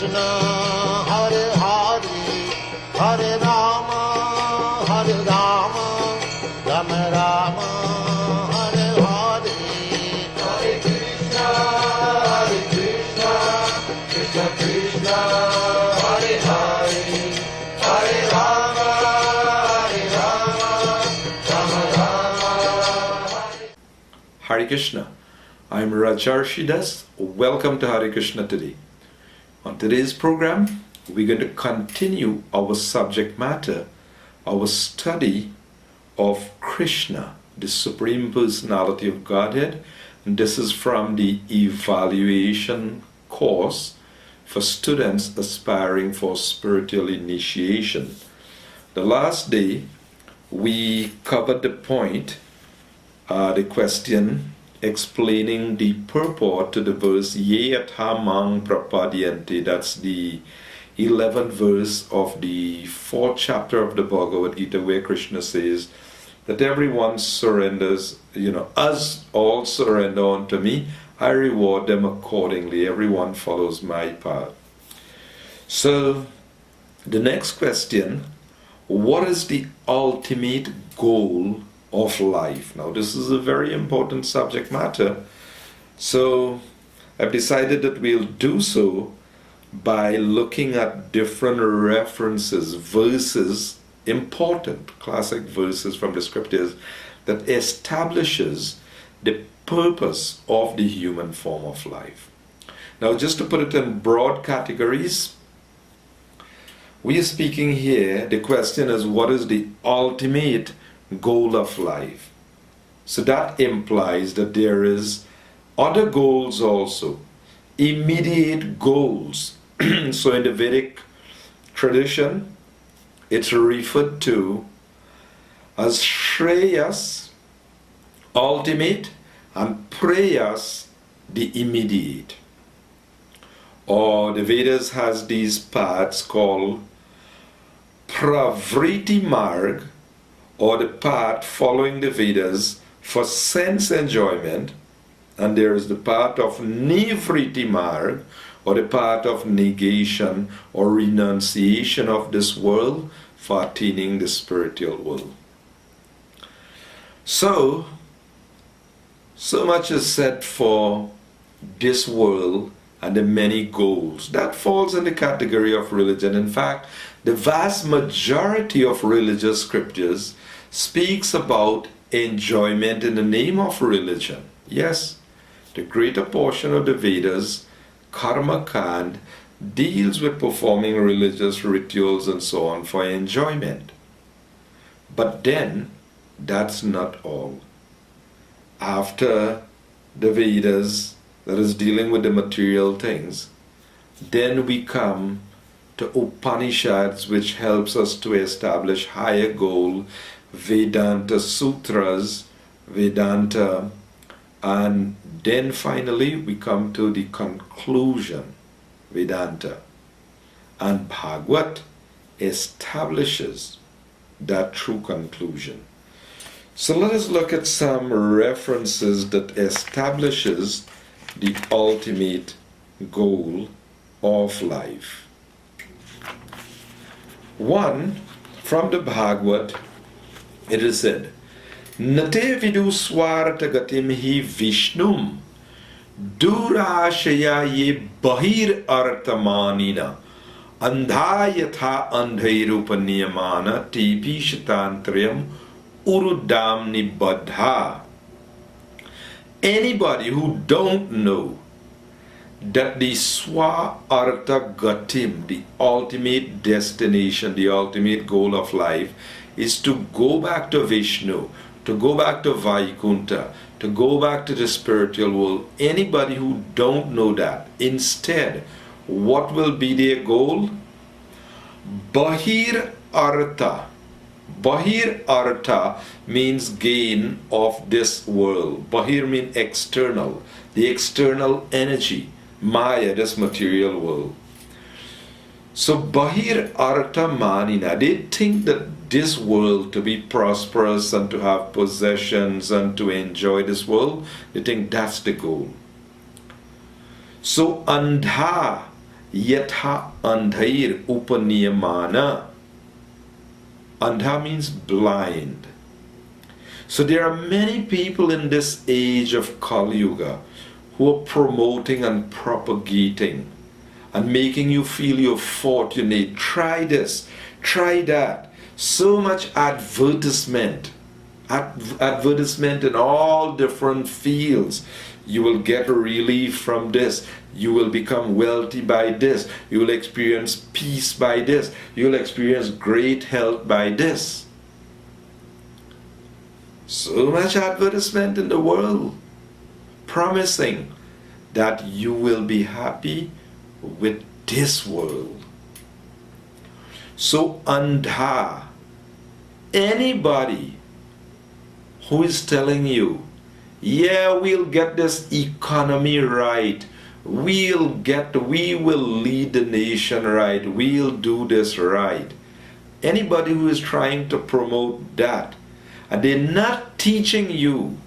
Krishna, Hare Hare, Hare Rama, Rama Rama, Hare Hare, Hare Krishna, Krishna Krishna, Hare Hare, Hare Rama, Rama Rama. Hare Krishna. I'm Rajarsi. Welcome to Hare Krishna today. On today's program, we're going to continue our subject matter, our study of Krishna, the Supreme Personality of Godhead. And this is from the evaluation course for students aspiring for spiritual initiation. The last day, we covered the point, the question, explaining the purport to the verse Ye Athamang Prapadyanti. That's the 11th verse of the 4th chapter of the Bhagavad Gita, where Krishna says that everyone surrenders, as all surrender unto me, I reward them accordingly. Everyone follows my path. So the next question, what is the ultimate goal of life? Now, this is a very important subject matter, so I've decided that we'll do so by looking at different references, verses, important classic verses from the scriptures that establishes the purpose of the human form of life. Now, just to put it in broad categories, we are speaking here, the question is, what is the ultimate goal of life? So that implies that there is other goals also, immediate goals. So in the Vedic tradition, it's referred to as Shreyas, ultimate, and Preyas, the immediate. Or the Vedas has these paths called Pravriti Marg, or the path following the Vedas for sense enjoyment, and there is the path of Nivriti Marg, or the path of negation or renunciation of this world for attaining the spiritual world. So much is said for this world and the many goals. That falls in the category of religion. In fact, the vast majority of religious scriptures speaks about enjoyment in the name of religion. Yes, the greater portion of the Vedas, Karma Kand, deals with performing religious rituals and so on for enjoyment. But then, that's not all. After the Vedas, that is dealing with the material things, then we come to Upanishads, which helps us to establish higher goal, Vedanta Sutras, Vedanta, and then finally we come to the conclusion, Vedanta. And Bhagavad establishes that true conclusion. So let us look at some references that establishes the ultimate goal of life. One, from the Bhagavad, it is said, Nate vidu swarta gatim hi Vishnum durashaya ye bahir artamanina andha yatha andhairupanyamana tipi shatantriyam urudam nibbadha. Anybody who don't know that the swa artha gatim, the ultimate destination, the ultimate goal of life, is to go back to Vishnu, to go back to Vaikunta, to go back to the spiritual world. Anybody who don't know that, instead, what will be their goal? Bahir Artha. Bahir Artha means gain of this world. Bahir means external, the external energy, Maya, this material world. So Bahir Artha Manina, they think that this world, to be prosperous and to have possessions and to enjoy this world, they think that's the goal. So Andha Yatha andhair upaniyamana. Andha means blind. So there are many people in this age of Kali Yuga who are promoting and propagating and making you feel you're fortunate. Try this, try that. So much advertisement in all different fields. You will get a relief from this. You will become wealthy by this. You will experience peace by this. You will experience great health by this. So much advertisement in the world promising that you will be happy with this world. So andha, anybody who is telling you, yeah, we'll get this economy right, we will lead the nation right, we'll do this right. Anybody who is trying to promote that, and they're not teaching you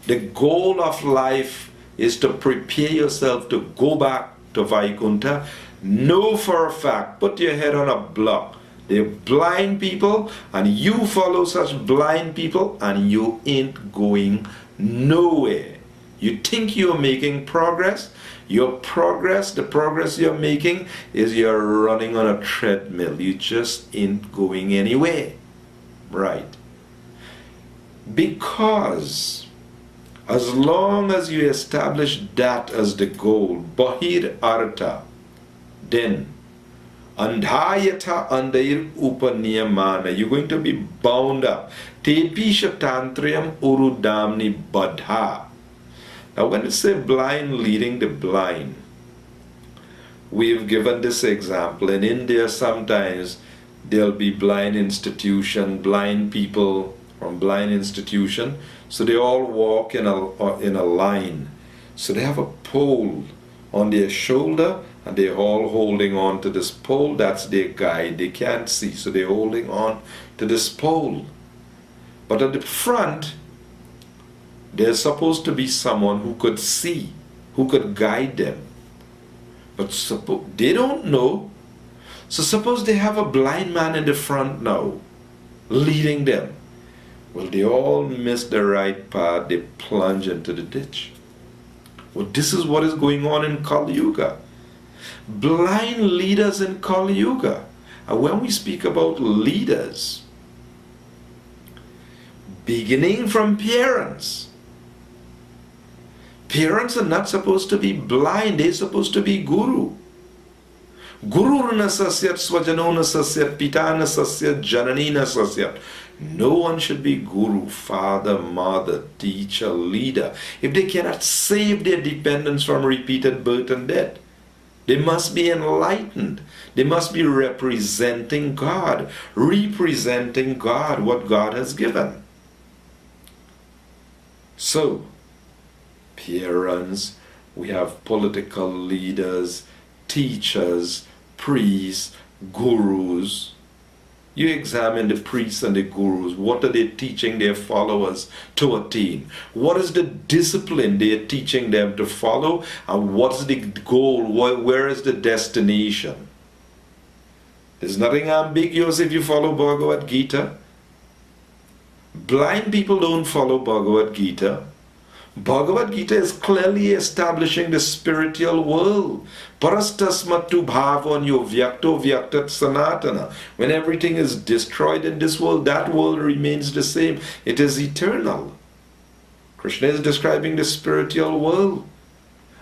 the goal of life is to prepare yourself to go back to Vaikunta, know for a fact, put your head on a block. They're blind people, and you follow such blind people, and you ain't going nowhere. You think you're making progress. The progress you're making is you're running on a treadmill. You just ain't going anywhere. Right? Because as long as you establish that as the goal, Bahir Artha, then Andhayata Andair Upaniyamana, you're going to be bound up. Tepisha Tantriam Urudamni Badha. Now when it says blind leading the blind, we've given this example. In India sometimes there'll be blind institution, blind people from blind institution, so they all walk in a line. So they have a pole on their shoulder, and they're all holding on to this pole. That's their guide. They can't see, so they're holding on to this pole. But at the front, there's supposed to be someone who could see, who could guide them. But they don't know. So suppose they have a blind man in the front now, leading them. Well, they all miss the right path. They plunge into the ditch. Well, this is what is going on in Kali Yuga. Blind leaders in Kali Yuga. And when we speak about leaders, beginning from parents, parents are not supposed to be blind. They're supposed to be guru. Guru na sasyat, swajano na sasyat, pita na sasyat, janani na sasyat. No one should be guru, father, mother, teacher, leader, if they cannot save their dependents from repeated birth and death. They must be enlightened. They must be representing God, what God has given. So, parents, we have political leaders, teachers, priests, gurus. You examine the priests and the gurus. What are they teaching their followers to attain? What is the discipline they are teaching them to follow? And what's the goal? Where is the destination? There's nothing ambiguous if you follow Bhagavad Gita. Blind people don't follow Bhagavad Gita. Bhagavad Gita is clearly establishing the spiritual world. Parastasmatu bhavanyo vyakto vyaktat sanatana. When everything is destroyed in this world, that world remains the same. It is eternal. Krishna is describing the spiritual world.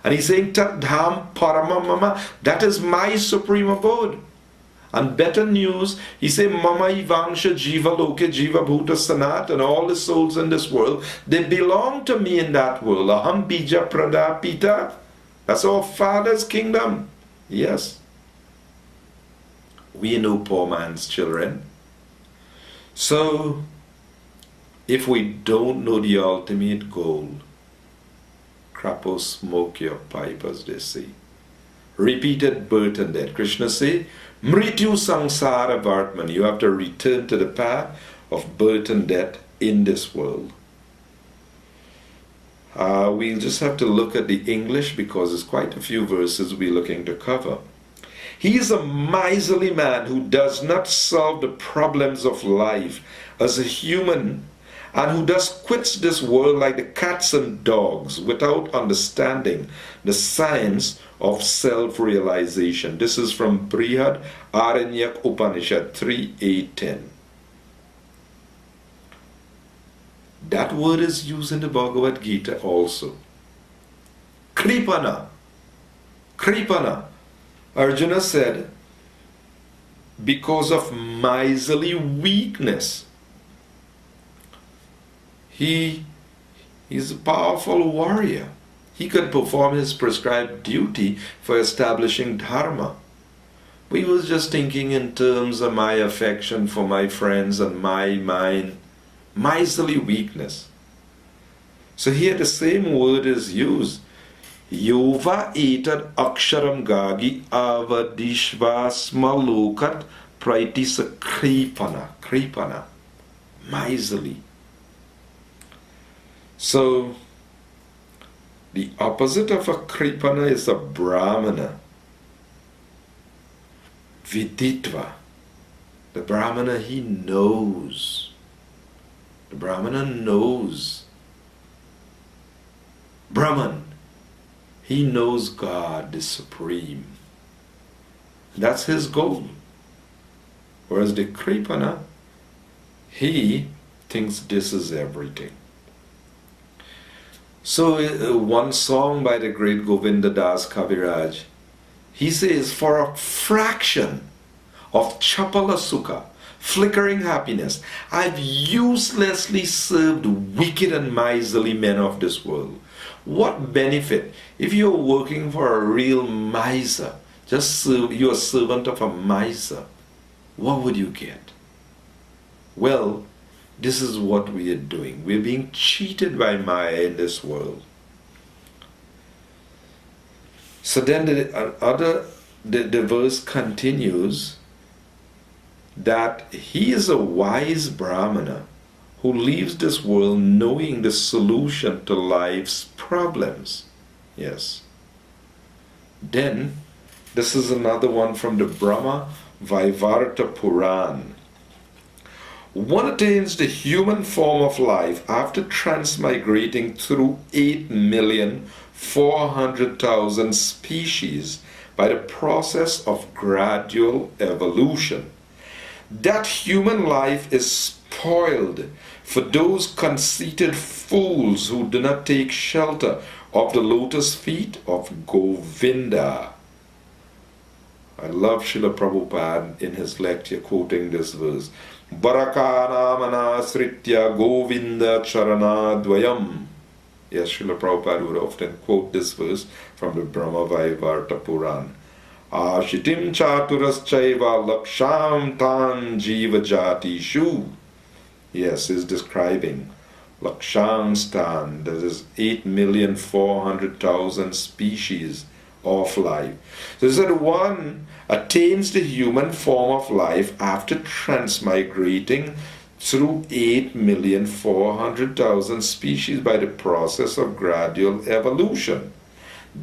And he's saying, Tat dham paramamama, that is my supreme abode. And better news, he said, Mama Ivangsha Jiva Loke Jiva Bhuta Sanat, and all the souls in this world, they belong to me in that world. Aham Bija Prada Pita. That's our Father's kingdom. Yes. We know poor man's children. So, if we don't know the ultimate goal, crapo smoke your pipe, as they say. Repeated birth and death. Krishna say, Mrityu Sangsara Vartman. You have to return to the path of birth and death in this world. We'll just have to look at the English because there's quite a few verses we're looking to cover. He is a miserly man who does not solve the problems of life as a human, and who thus quits this world like the cats and dogs without understanding the science of self-realization. This is from Brihad Aranyak Upanishad 3.8.10. That word is used in the Bhagavad Gita also. Kripana. Kripana. Arjuna said, because of miserly weakness. He is a powerful warrior. He could perform his prescribed duty for establishing dharma. But he was just thinking in terms of my affection for my friends and mine. Miserly weakness. So here the same word is used. Yova etad aksharam gagi avadishvas malukat praitisa kripana. Kripana. Miserly. So, the opposite of a kripana is a brahmana. Viditva. The brahmana, he knows. The brahmana knows. Brahman, he knows God is supreme. That's his goal. Whereas the kripana, he thinks this is everything. So one song by the great Govinda Das Kaviraj, he says, for a fraction of chapala sukha, flickering happiness, I've uselessly served wicked and miserly men of this world. What benefit if you're working for a real miser? You're a servant of a miser. What would you get? Well, this is what we are doing. We're being cheated by Maya in this world. So then the verse continues that he is a wise brahmana who leaves this world knowing the solution to life's problems. Yes. Then, this is another one from the Brahma Vaivarta Puran. One attains the human form of life after transmigrating through 8,400,000 species by the process of gradual evolution. That human life is spoiled for those conceited fools who do not take shelter of the lotus feet of Govinda. I love Srila Prabhupada in his lecture quoting this verse. Barakanamana sritya Govinda charanadvayam. Yes, Srila Prabhupada would often quote this verse from the Brahma Vaivarta Puran. Ashitim chaturaschaiva laksham tan jiva jatishu. Yes, is describing laksham stan, that is 8,400,000 species of life. So he said one attains the human form of life after transmigrating through 8,400,000 species by the process of gradual evolution.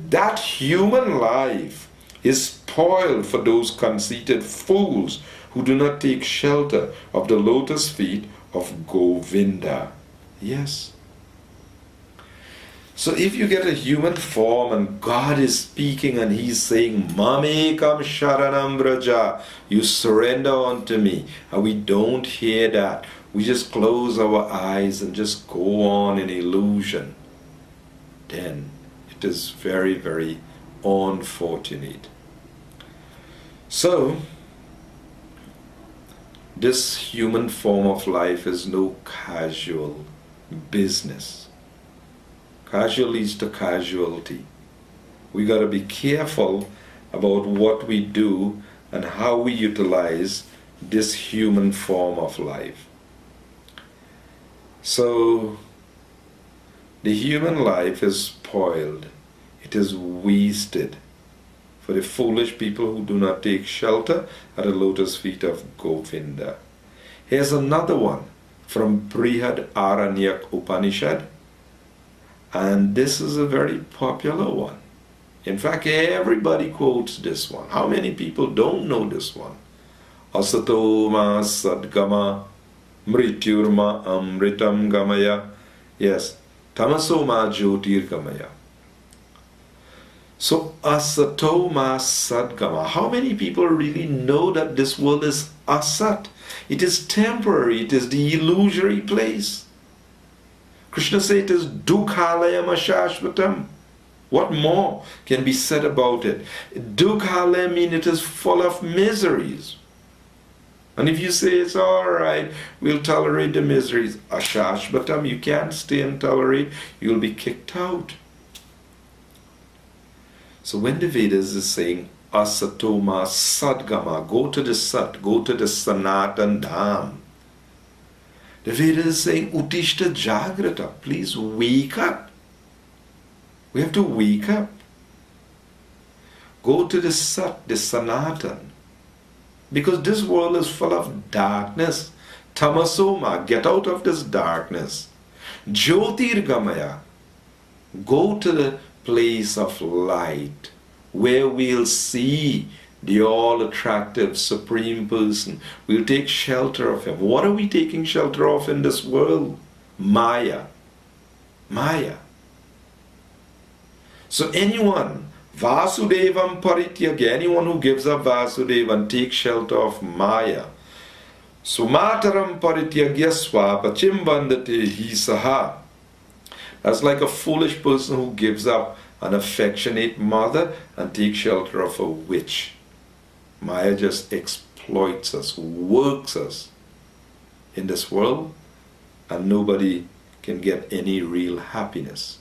That human life is spoiled for those conceited fools who do not take shelter of the lotus feet of Govinda. Yes. So if you get a human form and God is speaking and he's saying, Mamekam Sharanam Braja, you surrender unto me, and we don't hear that, we just close our eyes and just go on in illusion, then it is very, very unfortunate. So, this human form of life is no casual business. Casual leads to casualty. We got to be careful about what we do and how we utilize this human form of life. So, the human life is spoiled. It is wasted for the foolish people who do not take shelter at the lotus feet of Govinda. Here's another one from Brihad Aranyak Upanishad, and this is a very popular one. In fact, everybody quotes this one. How many people don't know this one? Asato ma sadgama mrityurma amritam gamaya. Yes, tamaso ma jyotir gamaya. So asato ma sadgama. How many people really know that this world is asat? It is temporary. It is the illusory place. Krishna said it is dukhalayam ashashvatam. What more can be said about it? Dukhalayam means it is full of miseries. And if you say it's all right, we'll tolerate the miseries. Ashashvatam, you can't stay and tolerate, you'll be kicked out. So when the Vedas is saying asatoma sadgama, go to the sat, go to the sanatan dham, the Vedas is saying utishta jagrata, please wake up. We have to wake up. Go to the sat, the sanatan. Because this world is full of darkness. Tamasoma, get out of this darkness. Jyotirgamaya, go to the place of light where we'll see the all-attractive Supreme Person. We'll take shelter of Him. What are we taking shelter of in this world? Maya. Maya. So anyone, Vasudevam Parityaga, anyone who gives up Vasudeva and takes shelter of Maya, Sumataram Parityagya Swapachim Vandate Hisaha. That's like a foolish person who gives up an affectionate mother and takes shelter of a witch. Maya just exploits us, works us in this world, and nobody can get any real happiness.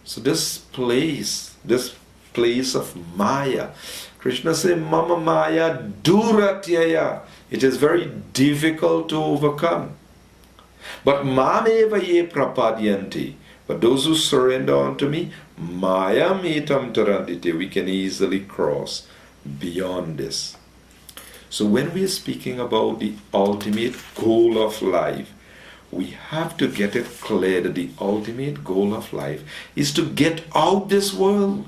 So this place of Maya, Krishna says, Mama Maya Duratyaya. It is very difficult to overcome. But Mameva ye prapadyanti. But those who surrender unto me, Maya metam tarandite, we can easily cross beyond this. So when we are speaking about the ultimate goal of life, we have to get it clear that the ultimate goal of life is to get out this world.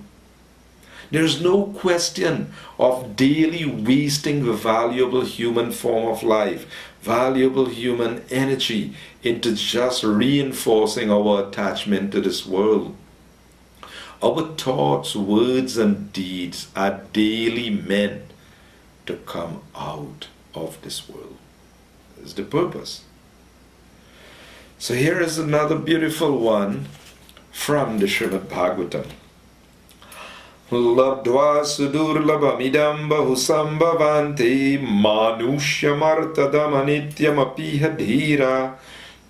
There's no question of daily wasting the valuable human form of life, valuable human energy into just reinforcing our attachment to this world. Our thoughts, words, and deeds are daily meant to come out of this world. That's the purpose. So here is another beautiful one from the Srimad Bhagavatam. Labdva sudurlabhamidam bahusambhavanti manusyamartadam anityamapiha dhira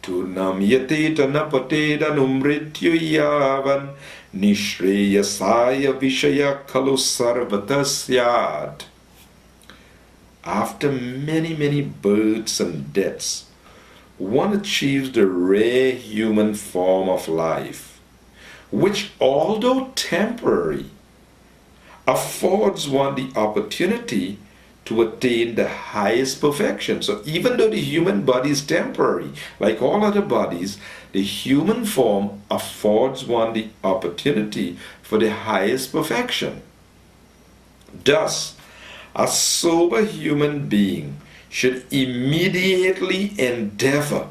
turnam yateta napateda numrityu yavan nishreyasaya vishaya kalu sarvatasyad. After many births and deaths, one achieves the rare human form of life, which, although temporary, affords one the opportunity to attain the highest perfection. So even though the human body is temporary, like all other bodies, the human form affords one the opportunity for the highest perfection. Thus, a sober human being should immediately endeavor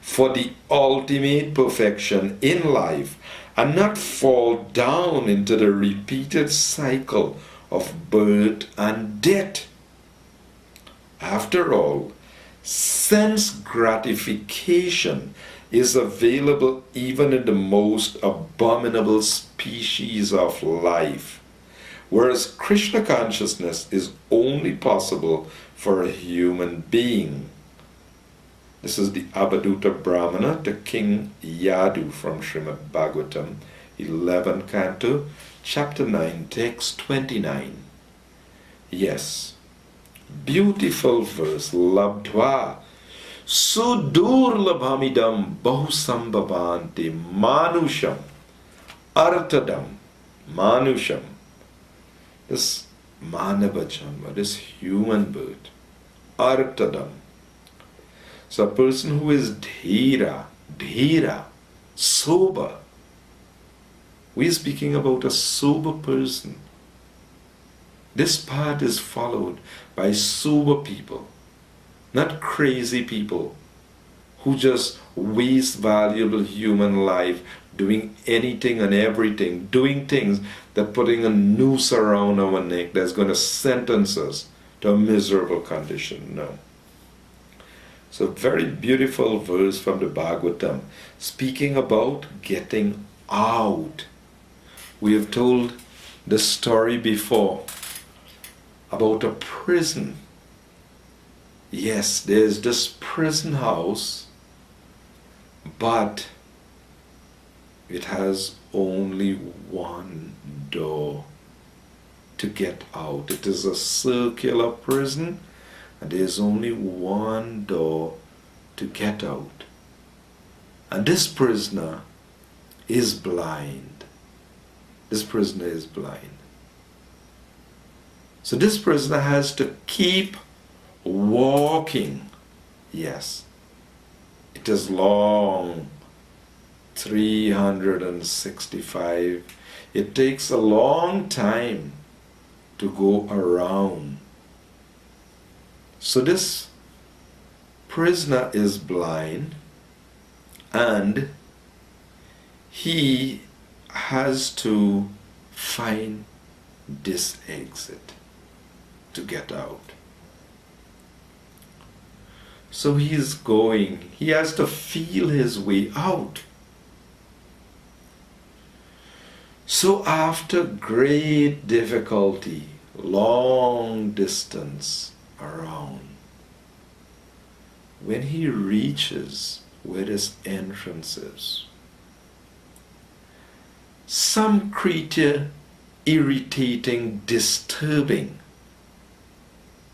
for the ultimate perfection in life and not fall down into the repeated cycle of birth and death. After all, sense gratification is available even in the most abominable species of life, whereas Krishna consciousness is only possible for a human being. This is the Abhaduta Brahmana to King Yadu from Srimad Bhagavatam, 11th Canto, Chapter 9, Text 29. Yes, beautiful verse, Labdva sudurlabhamidam bahusambhavanti manusham artadam manusham. This manava janma, this human birth, artadam. So a person who is dhira, sober, We're speaking about a sober person. This part is followed by sober people, not crazy people who just waste valuable human life doing anything and everything, doing things that putting a noose around our neck that's going to sentence us to a miserable condition. No. It's a very beautiful verse from the Bhagavatam speaking about getting out. We have told the story before about a prison. Yes, there's this prison house, but it has only one door to get out. It is a circular prison, and there's only one door to get out. And this prisoner is blind. This prisoner is blind. So this prisoner has to keep walking. Yes, it is long, 365. It takes a long time to go around. So this prisoner is blind, and he has to find this exit to get out. So he is going, he has to feel his way out. So after great difficulty, long distance around, when he reaches where this entrance is, some creature irritating, disturbing.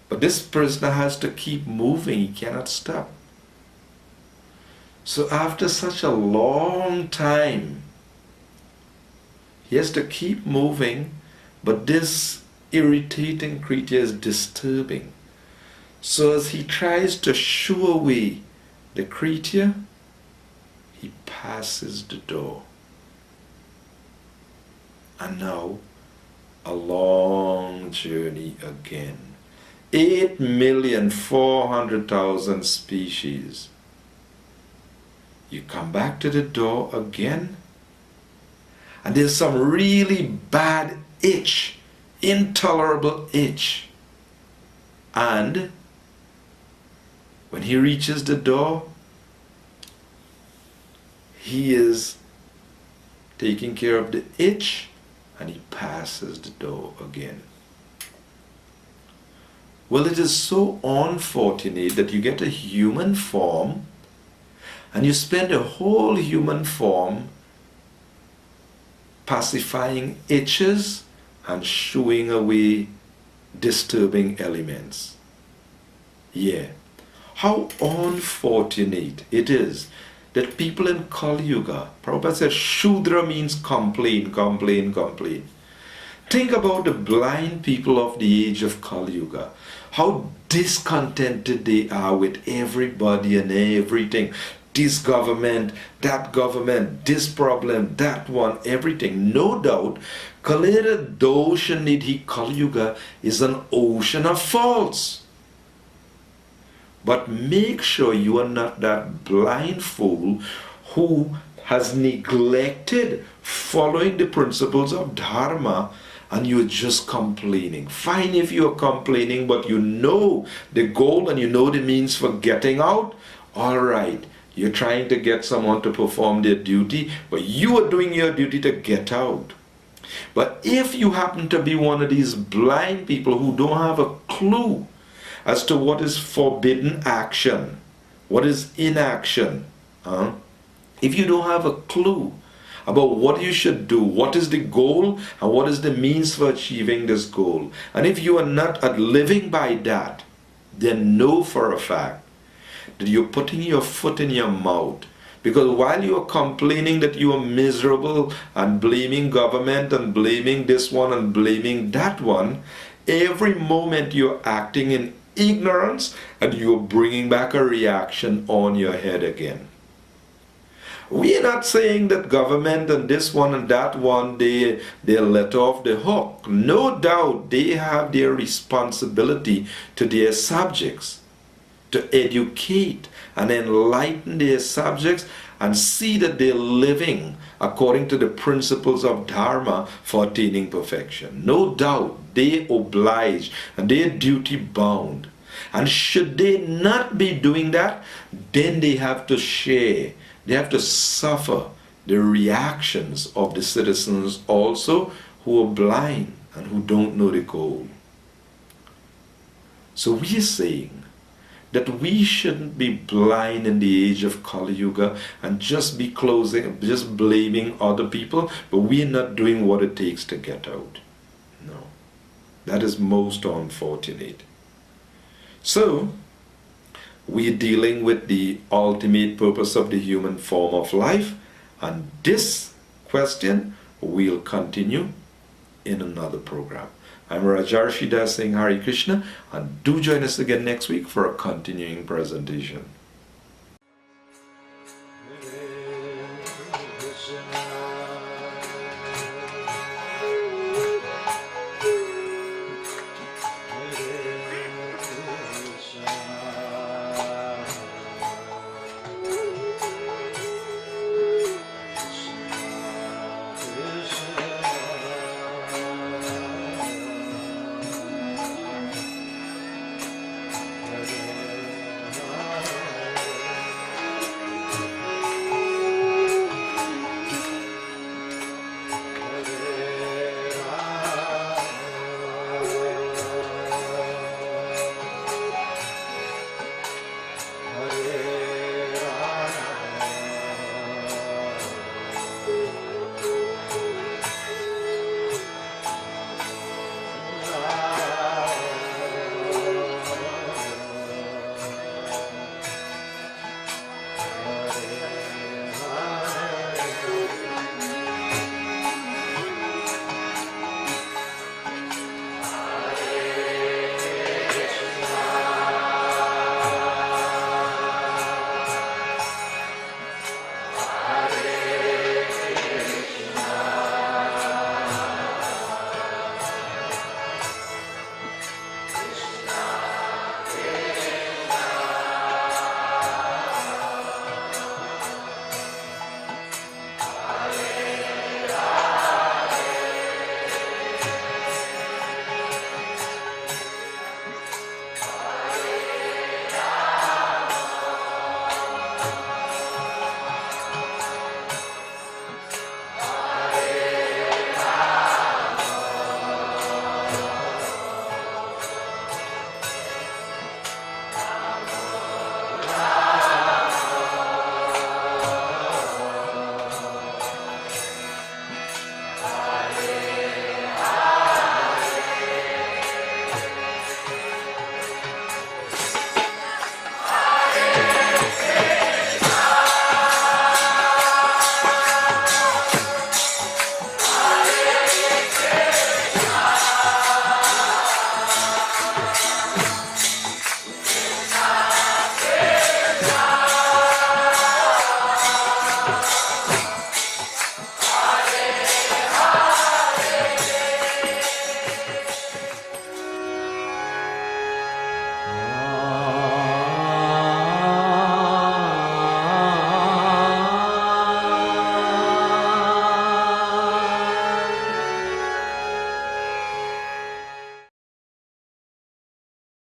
But this prisoner has to keep moving, he cannot stop. So after such a long time, he has to keep moving, but this irritating creature is disturbing. So as he tries to shoo away the creature, he passes the door. And now, a long journey again. 8,400,000 species. You come back to the door again, and there's some really bad itch, intolerable itch. And when he reaches the door, he is taking care of the itch, and he passes the door again. Well, it is so unfortunate that you get a human form and you spend a whole human form pacifying itches and shooing away disturbing elements. Yeah. How unfortunate it is that people in Kali Yuga, Prabhupada said Shudra means complain, complain, complain. Think about the blind people of the age of Kali Yuga. How discontented they are with everybody and everything. This government, this problem, that one, everything. No doubt, Kalera Dosha Nidhi Kali Yuga is an ocean of faults. But make sure you are not that blind fool who has neglected following the principles of Dharma and you're just complaining. Fine if you're complaining, but you know the goal and you know the means for getting out. All right, you're trying to get someone to perform their duty, but you are doing your duty to get out. But if you happen to be one of these blind people who don't have a clue as to what is forbidden action, what is inaction, if you don't have a clue about what you should do, what is the goal, and what is the means for achieving this goal, and if you are not living by that, then know for a fact that you're putting your foot in your mouth. Because while you are complaining that you are miserable and blaming government and blaming this one and blaming that one, every moment you're acting in ignorance and you're bringing back a reaction on your head again. We are not saying that government and this one and that one, they're let off the hook. No doubt they have their responsibility to their subjects, to educate and enlighten their subjects and see that they're living according to the principles of Dharma for attaining perfection. No doubt they oblige and they're duty bound. And should they not be doing that, then they have to share, they have to suffer the reactions of the citizens also who are blind and who don't know the code. So we are saying that we shouldn't be blind in the age of Kali Yuga and just blaming other people, but we're not doing what it takes to get out. No. That is most unfortunate. So, we're dealing with the ultimate purpose of the human form of life, and this question will continue in another program. I'm Rajarsi Dasa saying Hare Krishna, and do join us again next week for a continuing presentation.